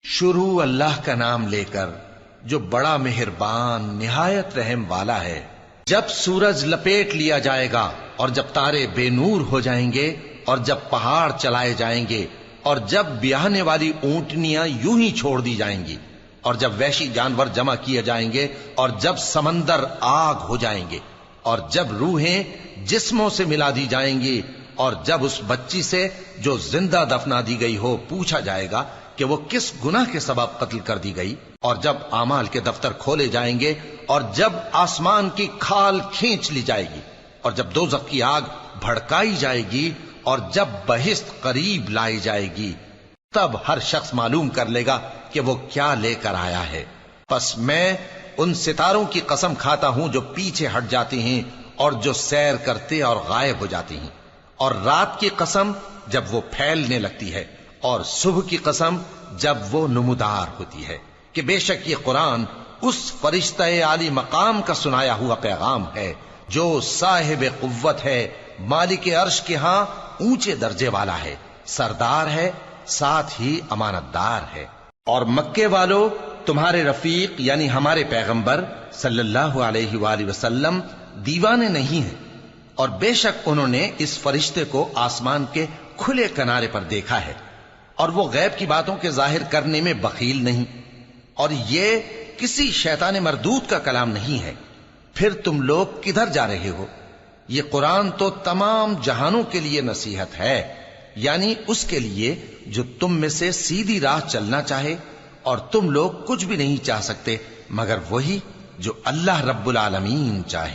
شروع اللہ کا نام لے کر جو بڑا مہربان نہایت رحم والا ہے۔ جب سورج لپیٹ لیا جائے گا اور جب تارے بے نور ہو جائیں گے اور جب پہاڑ چلائے جائیں گے اور جب بیاہنے والی اونٹنیاں یوں ہی چھوڑ دی جائیں گی اور جب وحشی جانور جمع کیے جائیں گے اور جب سمندر آگ ہو جائیں گے اور جب روحیں جسموں سے ملا دی جائیں گی اور جب اس بچی سے جو زندہ دفنا دی گئی ہو پوچھا جائے گا کہ وہ کس گناہ کے سبب قتل کر دی گئی، اور جب اعمال کے دفتر کھولے جائیں گے اور جب آسمان کی کھال کھینچ لی جائے گی اور جب دوزخ کی آگ بھڑکائی جائے گی اور جب بہشت قریب لائی جائے گی، تب ہر شخص معلوم کر لے گا کہ وہ کیا لے کر آیا ہے۔ پس میں ان ستاروں کی قسم کھاتا ہوں جو پیچھے ہٹ جاتی ہیں اور جو سیر کرتے اور غائب ہو جاتی ہیں، اور رات کی قسم جب وہ پھیلنے لگتی ہے، اور صبح کی قسم جب وہ نمودار ہوتی ہے، کہ بے شک یہ قرآن اس فرشتہ عالی مقام کا سنایا ہوا پیغام ہے جو صاحب قوت ہے، مالک عرش کے ہاں اونچے درجے والا ہے، سردار ہے، ساتھ ہی امانت دار ہے۔ اور مکے والو تمہارے رفیق یعنی ہمارے پیغمبر صلی اللہ علیہ وآلہ وسلم دیوانے نہیں ہیں، اور بے شک انہوں نے اس فرشتے کو آسمان کے کھلے کنارے پر دیکھا ہے، اور وہ غیب کی باتوں کے ظاہر کرنے میں بخیل نہیں، اور یہ کسی شیطان مردود کا کلام نہیں ہے۔ پھر تم لوگ کدھر جا رہے ہو؟ یہ قرآن تو تمام جہانوں کے لیے نصیحت ہے، یعنی اس کے لیے جو تم میں سے سیدھی راہ چلنا چاہے، اور تم لوگ کچھ بھی نہیں چاہ سکتے مگر وہی جو اللہ رب العالمین چاہے۔